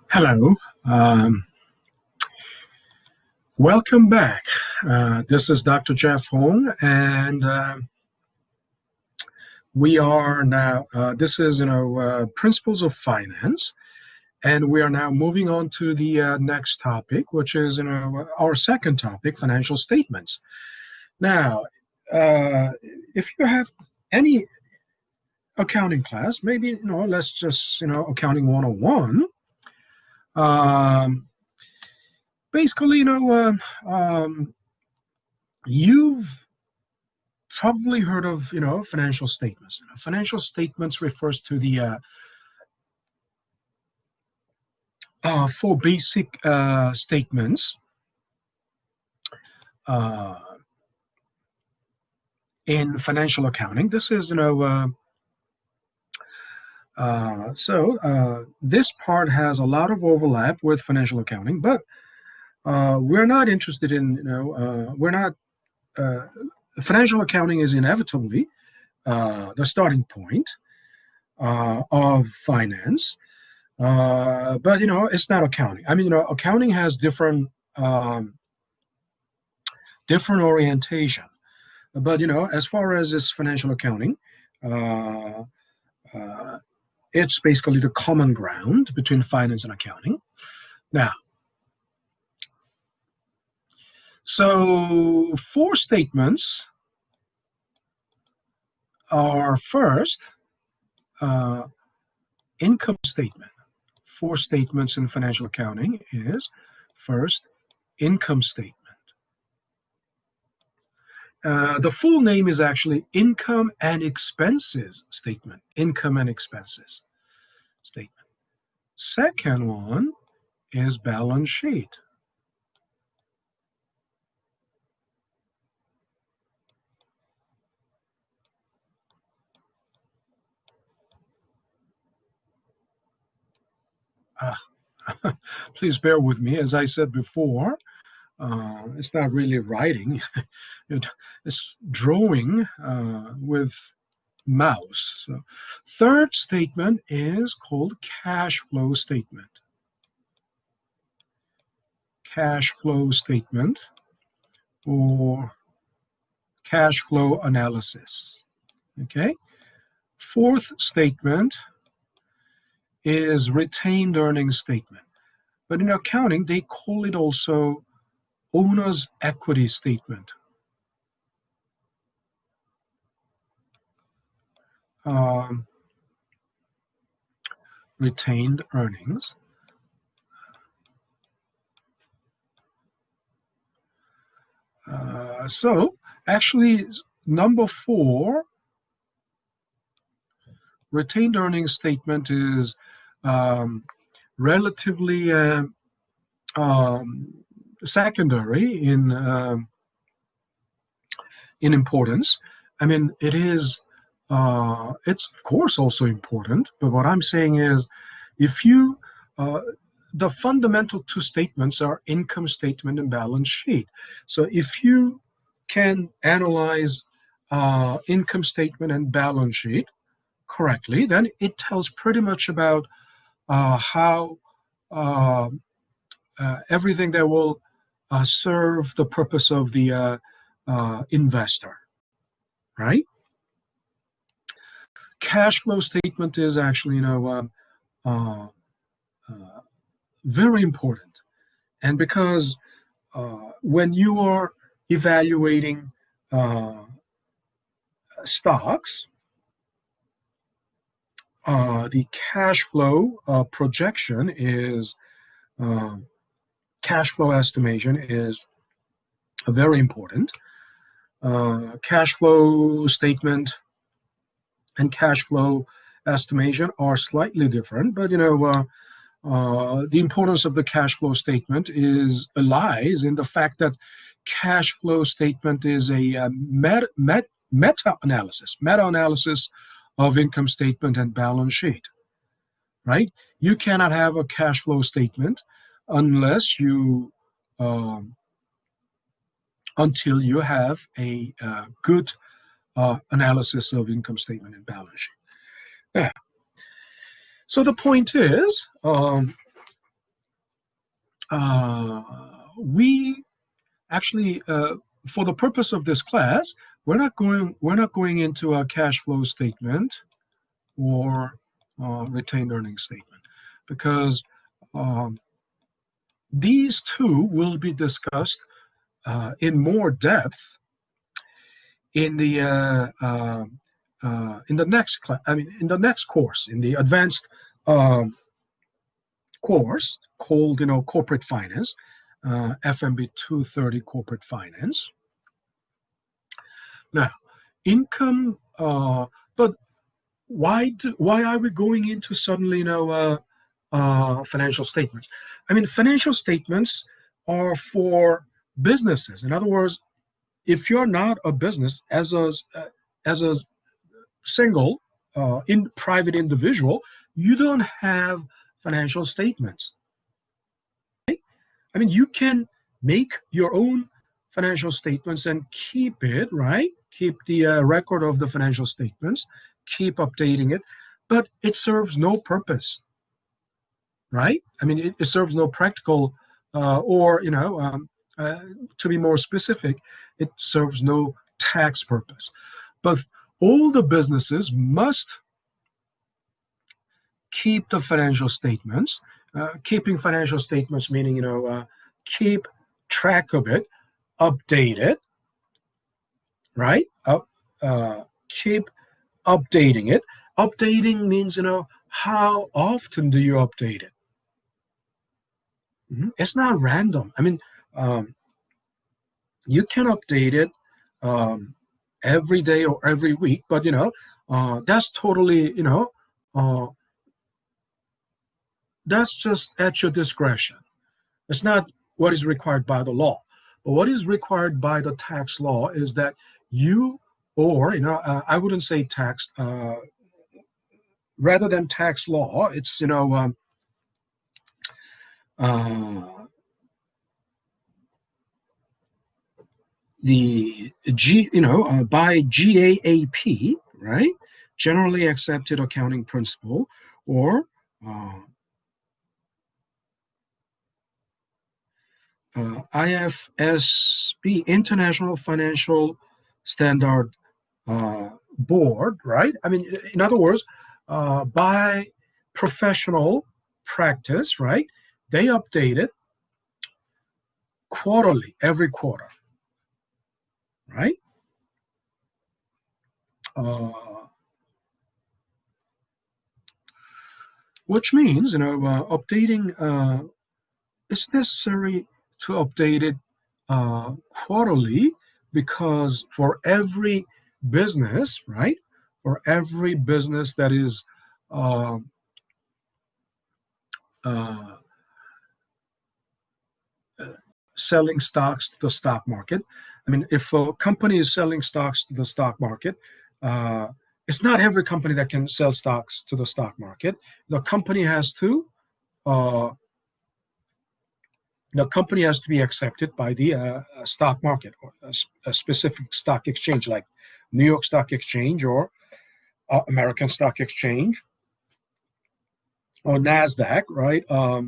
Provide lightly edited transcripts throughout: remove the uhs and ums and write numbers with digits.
Hello. Um, Welcome back. This is Dr. Jeff Hong, and we are now, this is, Principles of Finance, and we are now moving on to the next topic, which is, our second topic, financial statements. Now, if you have any accounting class, maybe, let's just, accounting 101. Basically, you've probably heard of, financial statements. Financial statements refers to the four basic statements in financial accounting. This is, this part has a lot of overlap with financial accounting, but we're not interested in, financial accounting is inevitably the starting point of finance, but it's not accounting. I mean, accounting has different orientation, but as far as this financial accounting, it's basically the common ground between finance and accounting. Now, so four statements are first, income statement. Four statements in financial accounting is first, income statement. The full name is actually income and expenses statement. Income and expenses statement. Second one is balance sheet. Please bear with me. As I said before, it's not really writing. It's drawing with mouse. So, third statement is called cash flow statement. Cash flow statement or cash flow analysis. Okay. Fourth statement is retained earnings statement. But in accounting, they call it also owner's equity statement. Retained earnings. So actually, number 4, retained earnings statement is relatively secondary in importance. I mean, it is. It's of course also important, but what I'm saying is, if you the fundamental two statements are income statement and balance sheet. So if you can analyze income statement and balance sheet correctly, then it tells pretty much about how everything that will serve the purpose of the investor, right? Cash flow statement is actually, very important. And because when you are evaluating stocks, the cash flow projection is, cash flow estimation is very important. Cash flow statement and cash flow estimation are slightly different, but the importance of the cash flow statement lies in the fact that cash flow statement is a meta-analysis of income statement and balance sheet, right? You cannot have a cash flow statement unless you until you have a good analysis of income statement and balance sheet. Yeah. So the point is, we actually, for the purpose of this class, we're not going into a cash flow statement or retained earnings statement, because um, these two will be discussed in more depth in the next class. I mean, in the next course, in the advanced um, course called, corporate finance, FMB 230 corporate finance. Now, income, but why are we going into suddenly, financial statements? I mean, financial statements are for businesses. In other words, if you're not a business, as a single in private individual, you don't have financial statements. I mean, you can make your own financial statements and keep it, right? Keep the record of the financial statements, keep updating it, but it serves no purpose, right? I mean, it serves no practical, or, to be more specific, it serves no tax purpose. But all the businesses must keep the financial statements. Keeping financial statements meaning, keep track of it, update it, right? Keep updating it. Updating means, how often do you update it? It's not random. I mean, you can update it every day or every week, but that's totally, that's just at your discretion. It's not what is required by the law. But what is required by the tax law is that you, or, I wouldn't say tax, rather than tax law, it's, uh, the by GAAP, right? Generally accepted accounting principle, or IFSB, International Financial Standard Board, right? I mean, in other words, by professional practice, right? They update it quarterly, every quarter, right? Which means, updating it's necessary to update it quarterly, because for every business, right? For every business that is uh, uh, selling stocks to the stock market. I mean, if a company is selling stocks to the stock market, uh, it's not every company that can sell stocks to the stock market. The company has to uh, the company has to be accepted by the stock market, or a specific stock exchange like New York Stock Exchange, or American Stock Exchange, or NASDAQ, right? Uh,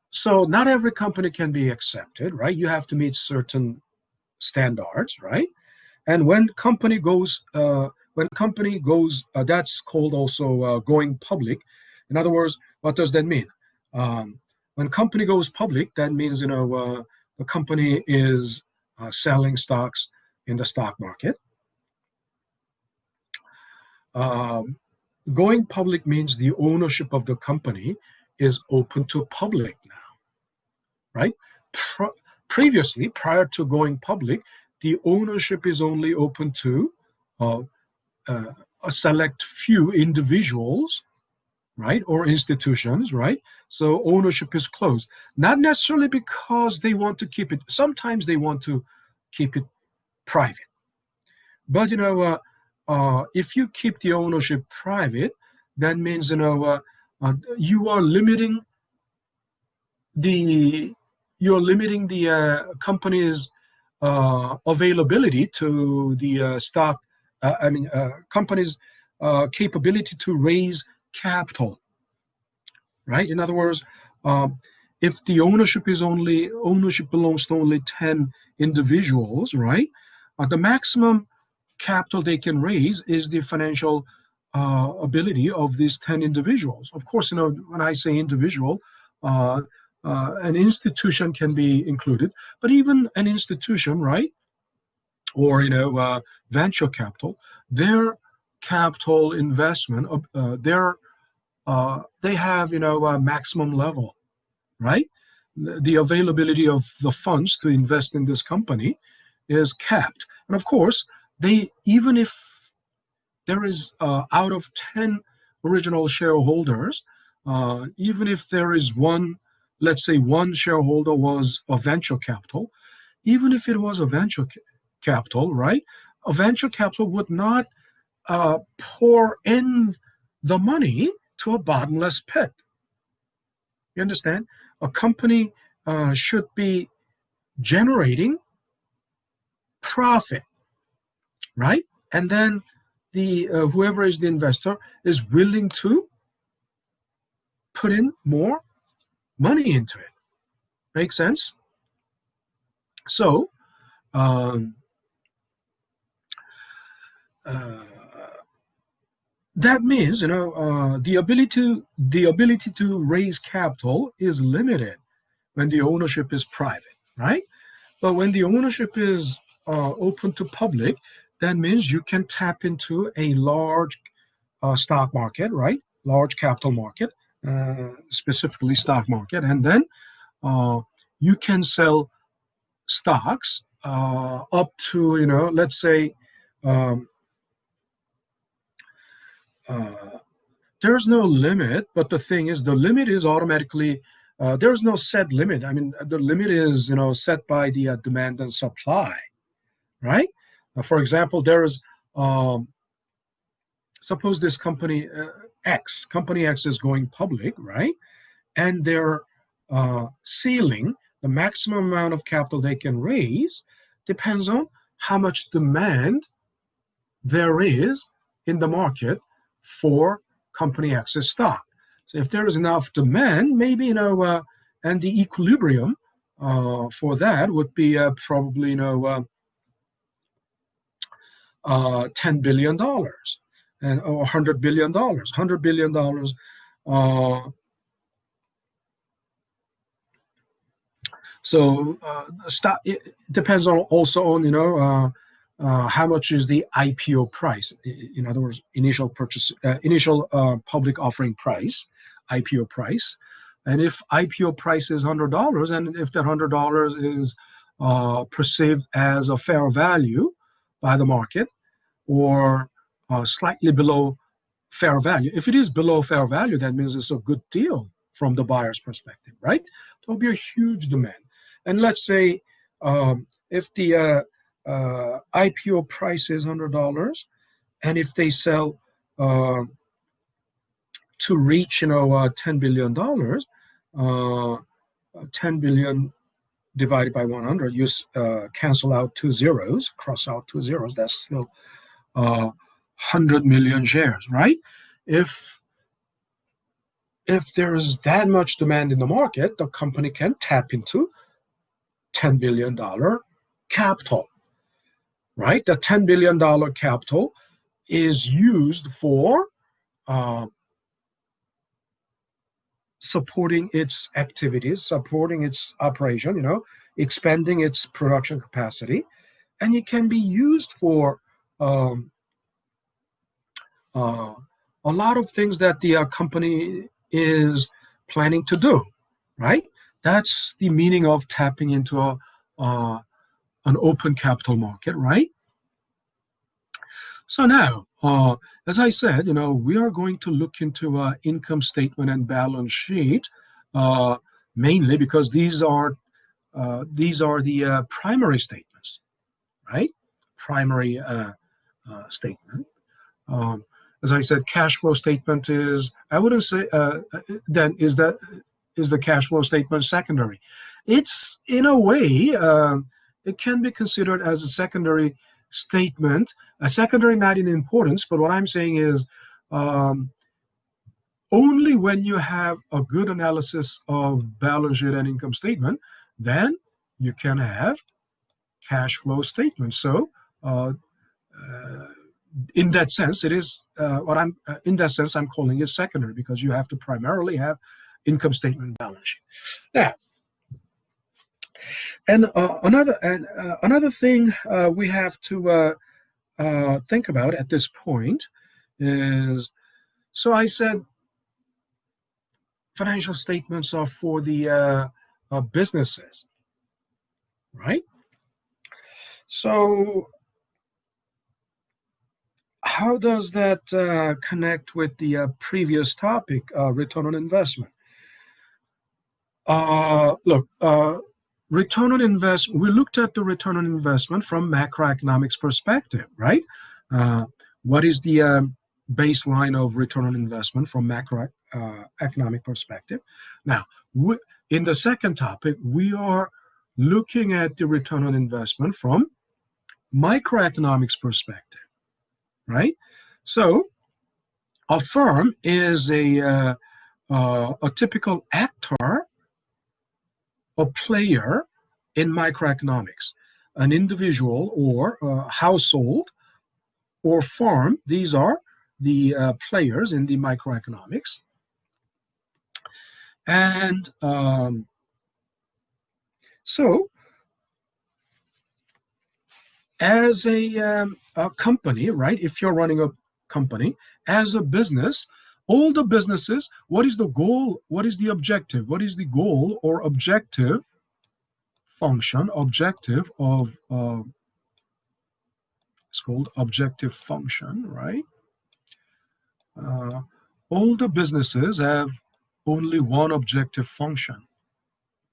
so not every company can be accepted, right? You have to meet certain standards, right? And when company goes, that's called also going public. In other words, what does that mean? When company goes public, that means, the company is selling stocks in the stock market. Um, Going public means the ownership of the company is open to public now, right? Previously, prior to going public, the ownership is only open to uh, a select few individuals, right, or institutions, right? So ownership is closed. Not necessarily because they want to keep it. Sometimes they want to keep it private. But if you keep the ownership private, that means, you are limiting the company's availability to the stock. Companies capability to raise capital, right? In other words, if the ownership belongs to only 10 individuals, right? The maximum capital they can raise is the financial ability of these 10 individuals. Of course, when I say individual, an institution can be included, but even an institution, right? Or venture capital, their capital investment, they have a maximum level, right? The availability of the funds to invest in this company is capped, and of course, even if there is out of 10 original shareholders, even if there is one, let's say one shareholder was a venture capital, even if it was a venture capital, right? A venture capital would not pour in the money to a bottomless pit. You understand? A company should be generating profit, right? And then the whoever is the investor is willing to put in more money into it. Make sense? So that means the ability to raise capital is limited when the ownership is private, right? But when the ownership is open to public, that means you can tap into a large stock market, right? Large capital market, specifically stock market, and then you can sell stocks up to, let's say, there's no limit, but the thing is, the limit is automatically, there's no set limit. I mean, the limit is, set by the demand and supply, right? For example, suppose this company X is going public, right? And their ceiling, the maximum amount of capital they can raise, depends on how much demand there is in the market for company X's stock. So if there is enough demand, maybe, and the equilibrium for that would be probably, $10 billion and or $100 billion. $100 billion. So stock, it depends on also on how much is the IPO price. In other words, initial public offering price, IPO price. And if IPO price is $100, and if that $100 is perceived as a fair value by the market, or slightly below fair value. If it is below fair value, that means it's a good deal from the buyer's perspective, right? There'll be a huge demand. And let's say if the IPO price is $100, and if they sell to reach, $10 billion, 10 billion divided by 100, you cancel out two zeros, cross out two zeros, that's still 100 million shares, right? If there's that much demand in the market, the company can tap into $10 billion capital, right? The $10 billion capital is used for supporting its activities, supporting its operation, expanding its production capacity, and it can be used for a lot of things that the company is planning to do, right? That's the meaning of tapping into an open capital market, right? So now, as I said, we are going to look into income statement and balance sheet, mainly because these are the primary statements, right? Primary statement. As I said, cash flow statement is, I wouldn't say, then is the cash flow statement secondary? It's, in a way, it can be considered as a secondary statement, a secondary not in importance, but what I'm saying is um, only when you have a good analysis of balance sheet and income statement, then you can have cash flow statements. So uh, uh, in that sense, it is what I'm in that sense I'm calling it secondary because you have to primarily have income statement and balance sheet. Now, and another thing we have to think about at this point is, so I said financial statements are for the businesses, right? So how does that connect with the previous topic, return on investment? Look, return on investment, we looked at the return on investment from macroeconomics perspective, right? Uh, what is the baseline of return on investment from macroeconomic perspective? Now, in the second topic, we are looking at the return on investment from microeconomics perspective, right? So a firm is a typical actor or player in microeconomics. An individual or household or firm, these are the players in the microeconomics. And so as a company, right, if you're running a company, as a business, all the businesses, what is the goal? What is the objective? What is the goal or objective function, objective of, it's called objective function, right? Uh, all the businesses have only one objective function,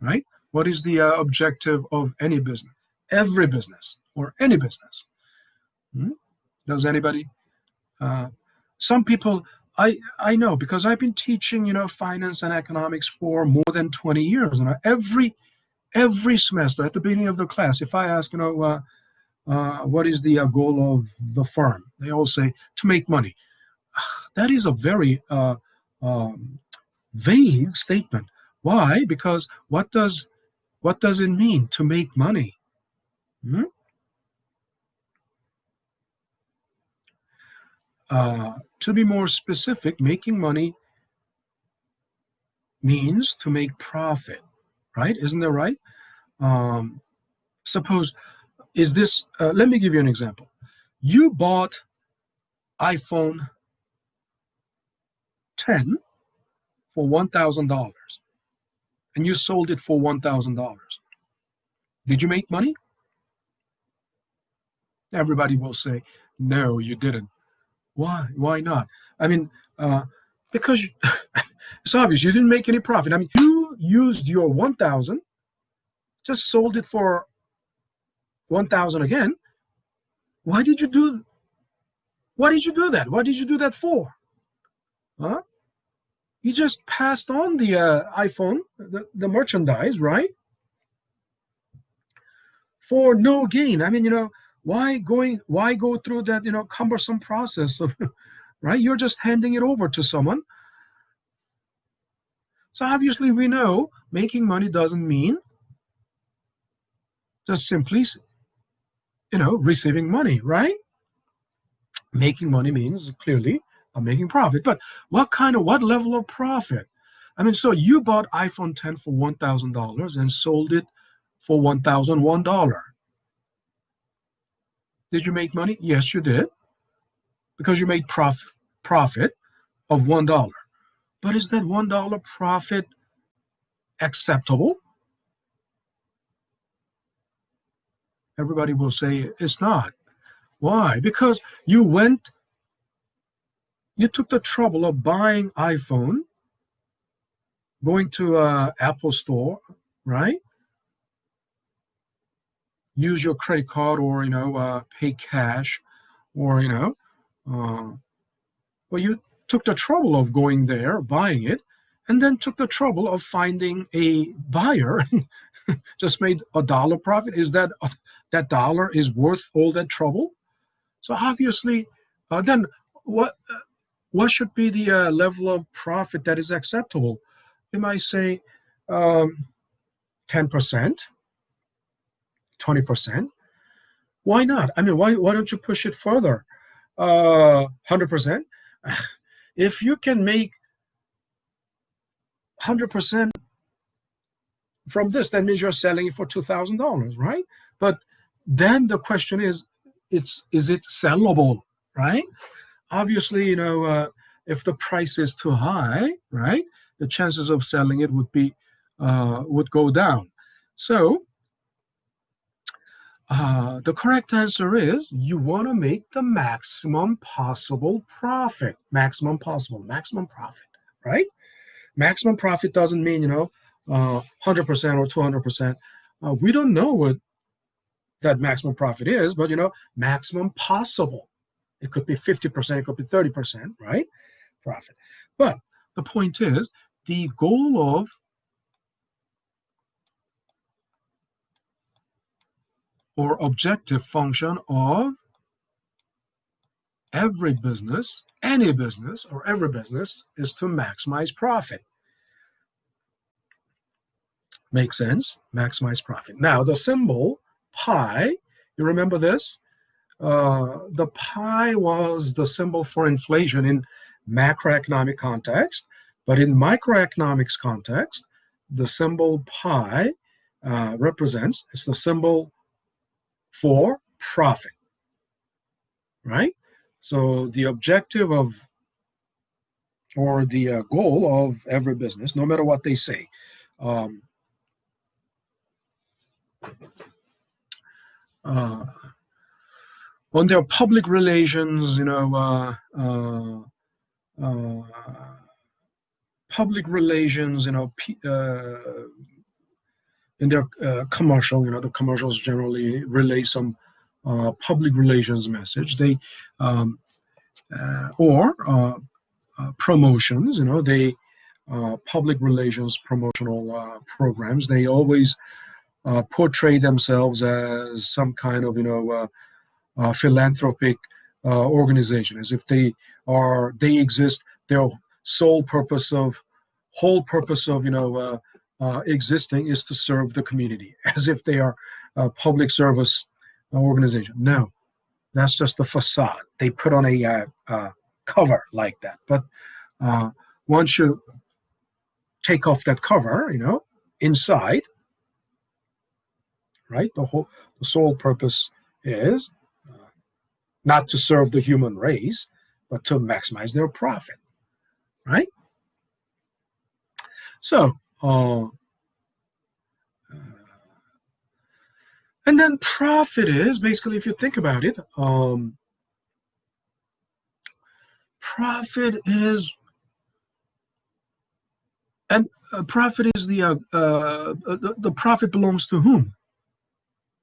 right? What is the objective of any business? Every business or any business. Hmm? Does anybody? Uh, some people, I know because I've been teaching, finance and economics for more than 20 years, and every semester at the beginning of the class, if I ask, what is the goal of the firm, they all say to make money. That is a very vague statement. Why? Because what does it mean to make money? Hmm? To be more specific, making money means to make profit, right? Isn't that right? Um, suppose, is this, let me give you an example. You bought iPhone 10 for $1,000 and you sold it for $1,000. Did you make money? Everybody will say, no, you didn't. Why? Why not? I mean, because it's obvious you didn't make any profit. I mean, you used your 1,000, just sold it for 1,000 again. Why did you do? Why did you do that? What did you do that for? Huh? You just passed on the iPhone, the merchandise, right? For no gain. I mean, why go through that, cumbersome process of, right? You're just handing it over to someone. So obviously we know making money doesn't mean just simply, receiving money, right? Making money means clearly making profit. But what level of profit? I mean, so you bought iPhone 10 for $1,000 and sold it for $1,001. Did you make money? Yes, you did, because you made profit of $1. But is that $1 profit acceptable? Everybody will say it's not. Why? Because you took the trouble of buying iPhone, going to Apple store, right? Use your credit card or pay cash, or well, you took the trouble of going there, buying it, and then took the trouble of finding a buyer just made $1 profit. Is that dollar is worth all that trouble? So obviously, then what should be the level of profit that is acceptable? You might say 10%, 20%. Why not? I mean, why don't you push it further? 100%. If you can make 100% from this, that means you're selling it for $2,000, right? But then the question is it sellable, right? Obviously, if the price is too high, right, the chances of selling it would go down. So the correct answer is you want to make the maximum possible profit. Maximum profit, right? Maximum profit doesn't mean 100% or 200%. We don't know what that maximum profit is, but maximum possible. It could be 50%, it could be 30%, right? Profit. But the point is, the goal of or objective function of every business, any business, or every business is to maximize profit. Make sense? Maximize profit. Now, the symbol pi, you remember this? The pi was the symbol for inflation in macroeconomic context, but in microeconomics context, the symbol pi it's the symbol for profit, right? So the objective of, or the goal of every business, no matter what they say, on their public relations, public relations, in their commercial, the commercials generally relay some public relations message. They or promotions, they public relations promotional programs. They always portray themselves as some kind of philanthropic organization, as if they exist. Their whole purpose of existing is to serve the community, as if they are a public service organization. No, that's just a facade. They put on a cover like that. But once you take off that cover, inside, right, the sole purpose is not to serve the human race, but to maximize their profit, right? So, and then profit is basically, if you think about it, profit is, and profit is the profit belongs to whom?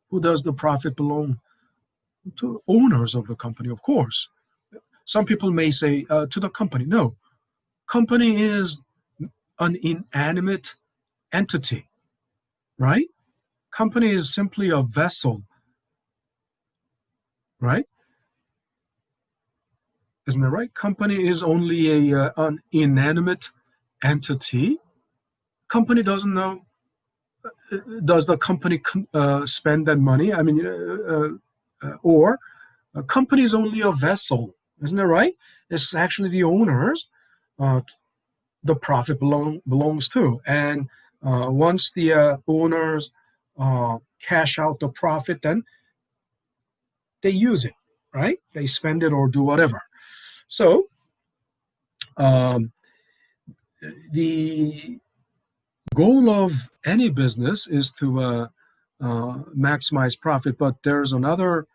Who does the profit belong to? Owners of the company, of course. Some people may say to the company. No, company is an inanimate entity, right? Company is simply a vessel, right? Isn't that right? Company is only an inanimate entity. Company doesn't know. Does the company spend that money? I mean, or a company is only a vessel, isn't that right? It's actually the owners the profit belongs to. And once the owners cash out the profit, then they use it, right? They spend it or do whatever. So the goal of any business is to maximize profit, but there's another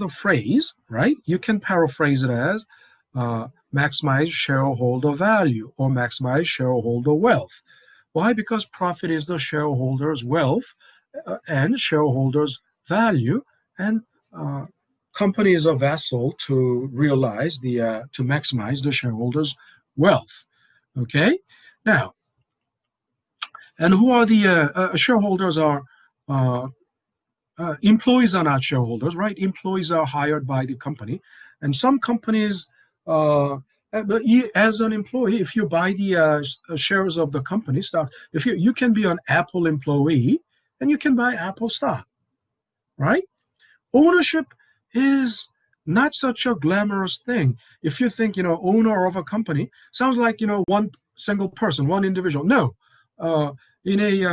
phrase, right? You can paraphrase it as maximize shareholder value or maximize shareholder wealth. Why? Because profit is the shareholder's wealth and shareholder's value, and company is a vessel to realize to maximize the shareholder's wealth. Okay, now And who are the shareholders? Are employees are not shareholders, right? Employees are hired by the company, and some companies, but as an employee, if you buy the shares of the company stock, if you can be an Apple employee and you can buy Apple stock, right? Ownership is not such a glamorous thing. If you think, owner of a company sounds like, one single person, one individual. No, uh, in a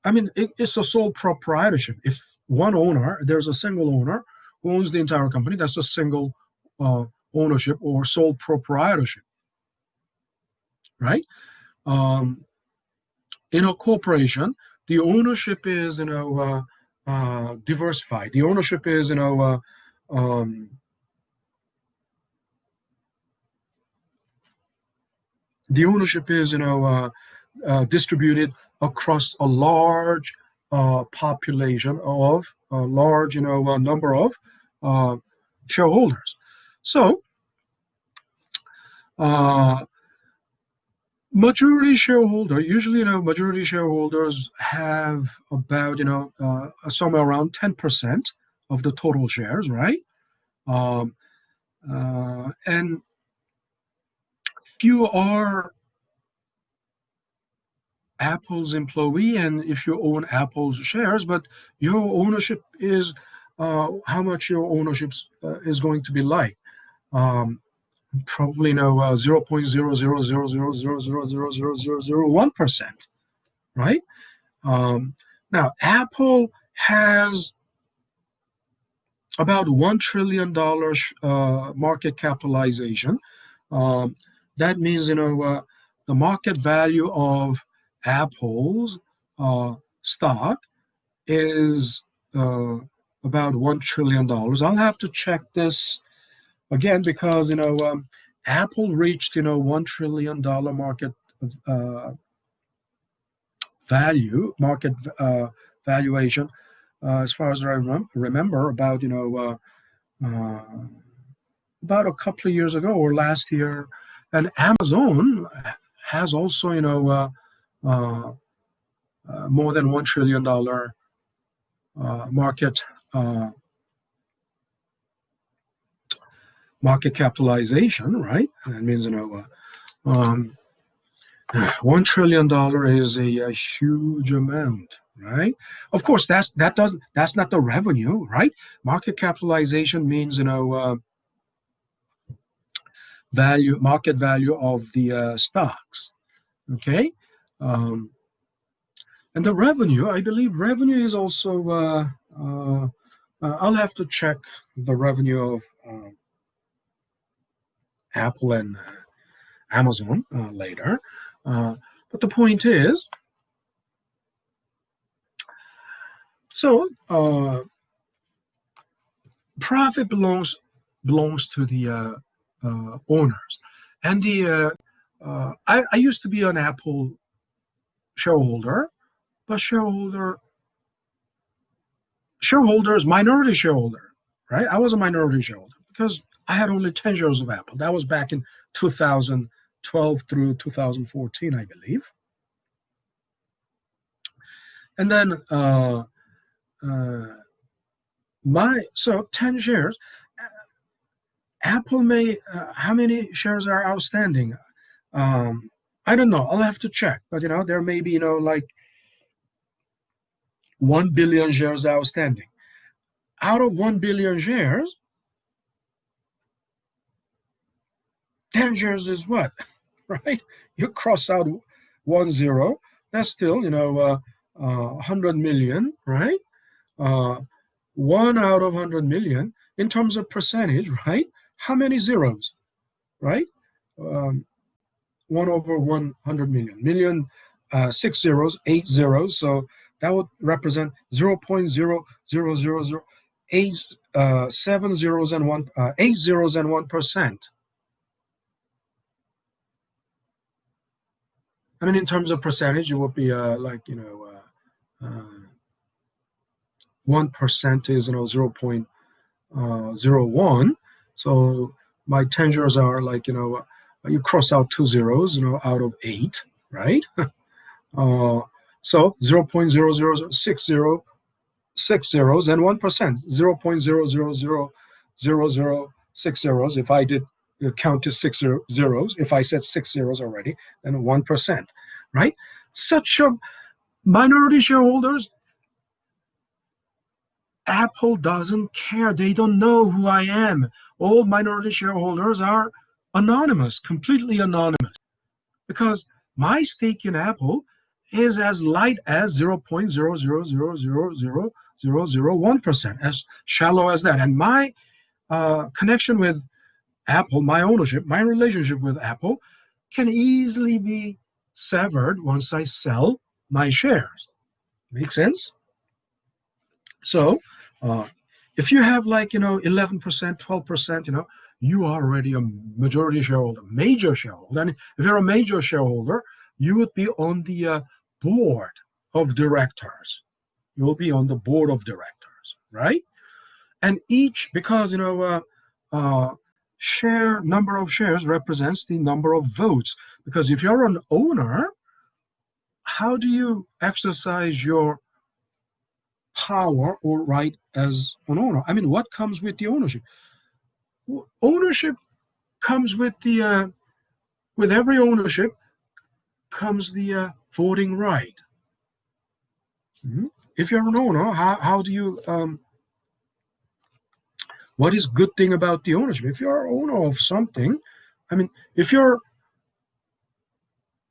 I mean, it's a sole proprietorship. If one owner, there's a single owner who owns the entire company, that's a single uh, ownership or sole proprietorship, right? Um, in a corporation, the ownership is, diversified. The ownership is, um, the ownership is, distributed across a large population of a large, number of uh, shareholders. So, uh, majority shareholder, usually, majority shareholders have about, somewhere around 10% of the total shares, right? Um, and if you are Apple's employee and if you own Apple's shares, but your ownership is how much your ownership is going to be like. Um, Probably 0.00000000001%, right? Now, Apple has about $1 trillion market capitalization. Um, that means, the market value of Apple's stock is uh, about $1 trillion. I'll have to check this again because, Apple reached, $1 trillion uh, market valuation, as far as I remember, uh, about a couple of years ago or last year. And Amazon has also, uh, more than $1 trillion market market capitalization, right? That means, $1 trillion is a huge amount, right? Of course, that's not the revenue, right? Market capitalization means, market value of the stocks. Okay, um, and the revenue, I believe, revenue is also. I'll have to check the revenue of Apple and Amazon later. But the point is, so profit belongs to the owners, and I used to be an Apple shareholder, but shareholders, minority shareholder, right? I was a minority shareholder because I had only 10 shares of Apple. That was back in 2012 through 2014, I believe. And then uh, so 10 shares. Apple may, how many shares are outstanding? I don't know. I'll have to check. But, there may be, like 1 billion shares outstanding. Out of 1 billion shares, 10 shares is what? Right? You cross out 10, that's still, 100 million, right? Uh, 1 out of 100 million in terms of percentage, right? How many zeros, right? Um, 1 over 100 million. Million, 6 zeros, 8 zeros. So that would represent 0.00008, 7 zeros and 8 zeros and 1%. I mean, in terms of percentage, it would be like, 1% is, 0.01. So my 10 zeros are like, you cross out 2 zeros, out of 8, right? So 0.00060 zeros and 1%, 0.0000060 zeros. If I did count to six zeros, if I said six zeros already, then 1%, right? Such a minority shareholders, Apple doesn't care. They don't know who I am. All minority shareholders are anonymous, completely anonymous, because my stake in Apple is as light as 0.000000001%, as shallow as that. And my connection with Apple, my ownership, my relationship with Apple can easily be severed once I sell my shares. Make sense? So if you have 11%, 12%, you are already a majority shareholder, major shareholder. And if you're a major shareholder, you would be on the board of directors. You will be on the board of directors, right? And each, because number of shares represents the number of votes. Because if you're an owner, how do you exercise your power or right as an owner? I mean, what comes with the ownership? Ownership comes with every ownership comes the voting right. If you're an owner, how do you what is good thing about the ownership? If you're an owner of something, I mean, if you're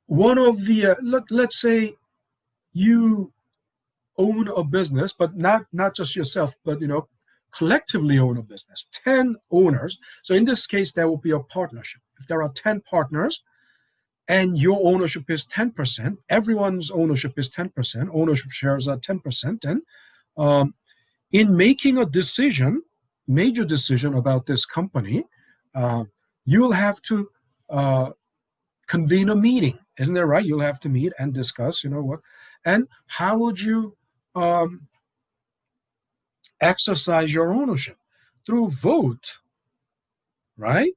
one of the let's say you own a business, but not just yourself, but collectively own a business, 10 owners. So in this case, there will be a partnership. If there are 10 partners and your ownership is 10%, everyone's ownership is 10%, ownership shares are 10%, then in making a decision, major decision about this company, you'll have to convene a meeting, isn't that right? You'll have to meet and discuss, what, and how would you exercise your ownership? Through vote, right?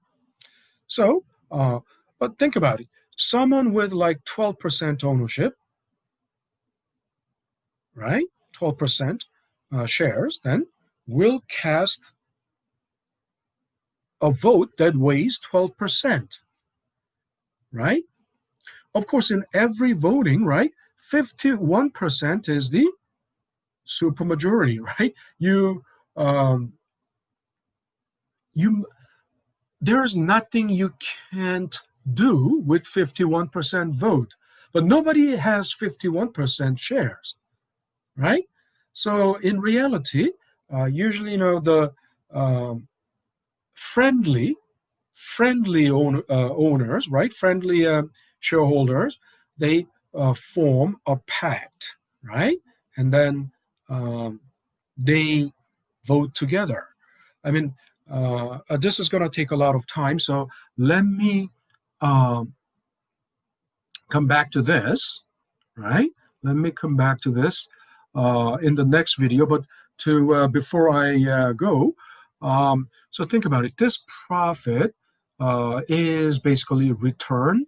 So, but think about it. Someone with like 12% ownership, right? 12% shares, then will cast a vote that weighs 12%, right? Of course, in every voting, right, 51% is the supermajority, right? There's nothing you can't do with 51% vote, but nobody has 51% shares, right? So in reality, usually, the friendly owners, right? Friendly shareholders, they form a pact, right? And then they vote together. I mean, this is going to take a lot of time, so let me come back to this, right? Let me come back to this in the next video, but before I go, so think about it. This profit is basically return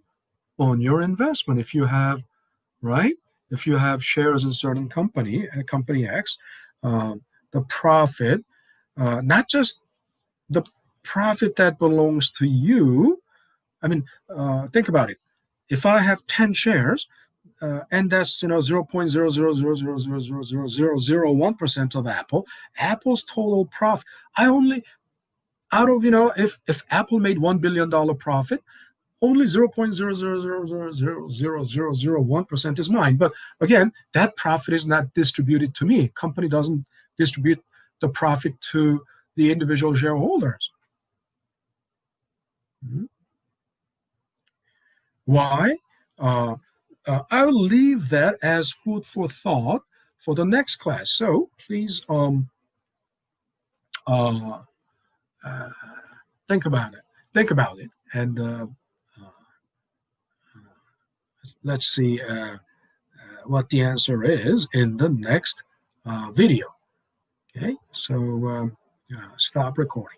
on your investment. If you have, right? If you have shares in certain company, company X, the profit, not just the profit that belongs to you. I mean, think about it. If I have 10 shares, and that's 0.000000001% of Apple, Apple's total profit. I only out of if Apple made $1 billion profit, only 0.000000001% is mine. But again, that profit is not distributed to me. Company doesn't distribute the profit to the individual shareholders. Why? I'll leave that as food for thought for the next class. So please think about it. Think about it, and let's see what the answer is in the next video. Okay, so stop recording.